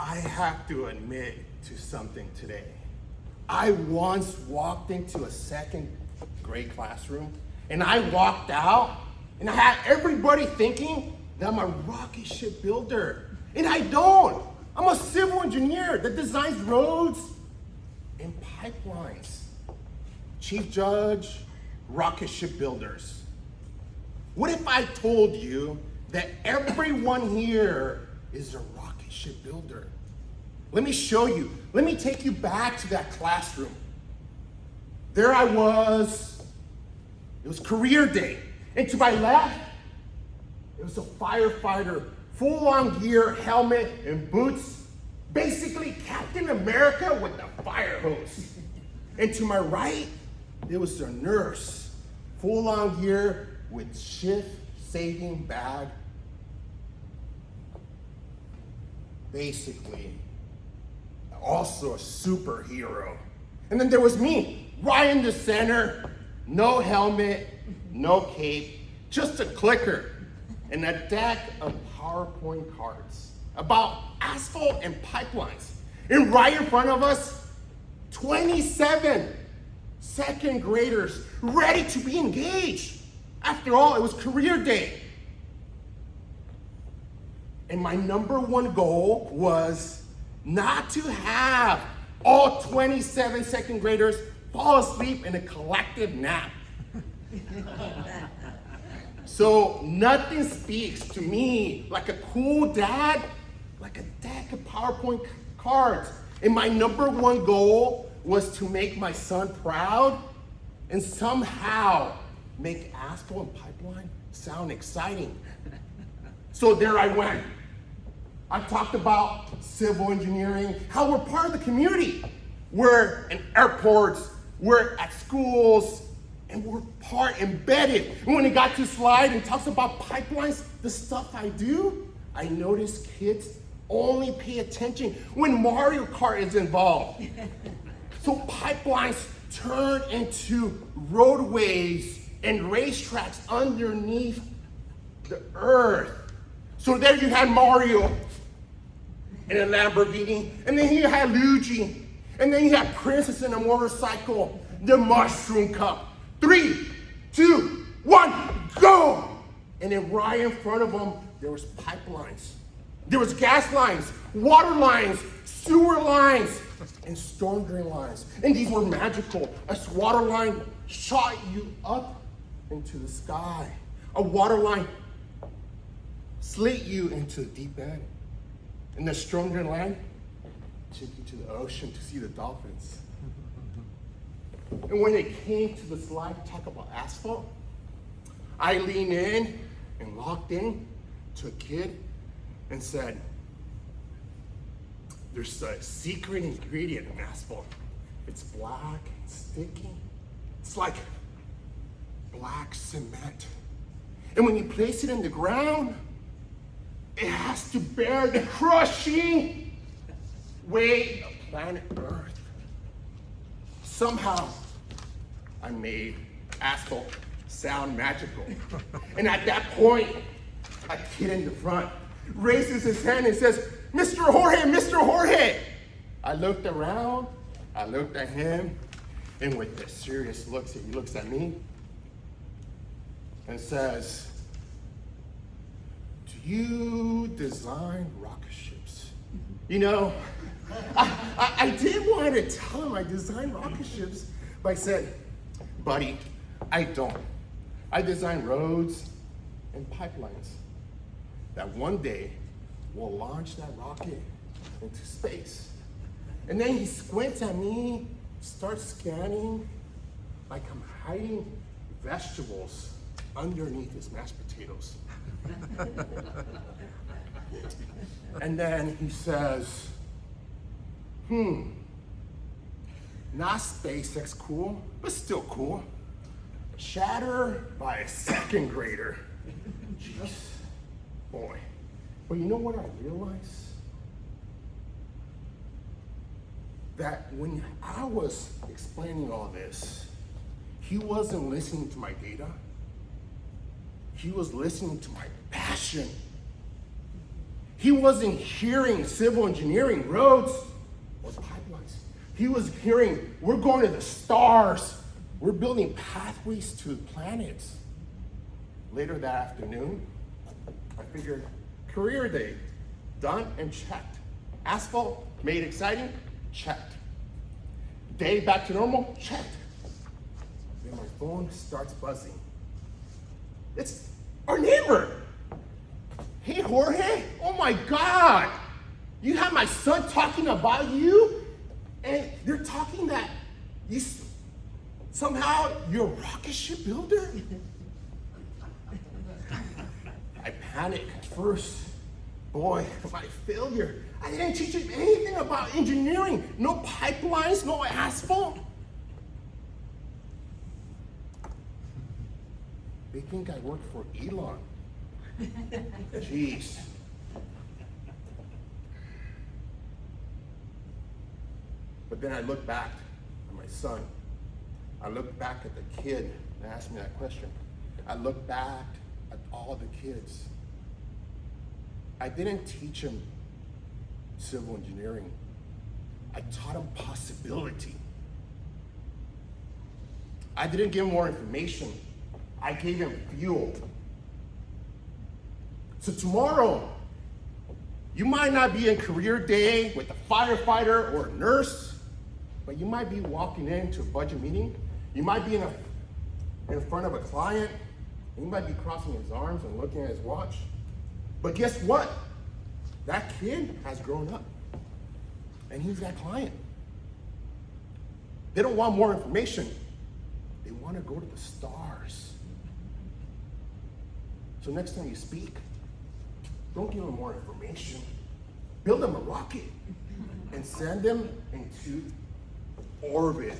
I have to admit to something today. I once walked into a second grade classroom and I walked out and I had everybody thinking that I'm a rocket ship builder. And I don't. I'm a civil engineer that designs roads and pipelines. Chief Judge, rocket ship builders. What if I told you that everyone here is a rocket ship builder? Let me show you. Let me take you back to that classroom. There I was. It was career day. And to my left, it was a firefighter, full-on gear, helmet, and boots. Basically, Captain America with the fire hose. And to my right, there was a nurse, full-on gear with shift-saving bag. Basically, also a superhero. And then there was me, right in the center, no helmet, no cape, just a clicker and a deck of PowerPoint cards about asphalt and pipelines. And right in front of us, 27 second graders ready to be engaged. After all, it was career day. And my number one goal was not to have all 27 second graders fall asleep in a collective nap. So nothing speaks to me like a cool dad, like a deck of PowerPoint cards. And my number one goal was to make my son proud and somehow make asphalt and pipeline sound exciting. So there I went. I talked about civil engineering, how we're part of the community. We're in airports, we're at schools, and we're part embedded. And when it got to slide and talks about pipelines, the stuff I do, I noticed kids only pay attention when Mario Kart is involved. So pipelines turn into roadways and racetracks underneath the earth. So there you had Mario in a Lamborghini, and then you had Luigi, and then you had Princess in a motorcycle, the Mushroom Cup. 3, 2, 1, go! And then right in front of them, there was pipelines. There was gas lines, water lines, sewer lines, and storm drain lines. And these were magical. A water line shot you up into the sky. A water line slid you into the deep end. And the storm drain line took you to the ocean to see the dolphins. And when it came to the slide to talk about asphalt, I leaned in and locked in to a kid and said, there's a secret ingredient in asphalt. It's black and sticky. It's like black cement. And when you place it in the ground, it has to bear the crushing weight of planet Earth. Somehow, I made asphalt sound magical. And at that point, a kid in the front raises his hand and says, Mr. Jorge, Mr. Jorge. I looked around, I looked at him, and with the serious looks, he looks at me and says, do you design rocket ships? You know, I did want to tell him I design rocket ships, but I said, buddy, I don't. I design roads and pipelines that one day will launch that rocket into space. And then he squints at me, starts scanning like I'm hiding vegetables underneath his mashed potatoes. And then he says, not SpaceX cool, but still cool. Chatter by a second grader. Jeez, boy. But you know what I realized? That when I was explaining all this, he wasn't listening to my data. He was listening to my passion. He wasn't hearing civil engineering, roads, or pipelines. He was hearing, we're going to the stars. We're building pathways to planets. Later that afternoon, I figured, career day, done and checked. Asphalt, made exciting, checked. Day back to normal, checked. Then my phone starts buzzing. It's our neighbor. Hey, Jorge, oh my God. You have my son talking about you, and they're talking that somehow you're a rocket ship builder? I panicked at first. Boy, my failure. I didn't teach him anything about engineering. No pipelines, no asphalt. They think I work for Elon. Jeez. But then I look back at my son. I look back at the kid that asked me that question. I look back at all the kids. I didn't teach him civil engineering. I taught him possibility. I didn't give him more information. I gave him fuel. So tomorrow, you might not be in career day with a firefighter or a nurse, but you might be walking into a budget meeting. You might be in front of a client. And you might be crossing his arms and looking at his watch. But guess what? That kid has grown up. And he's that client. They don't want more information. They want to go to the stars. So next time you speak, don't give them more information. Build them a rocket and send them into orbit.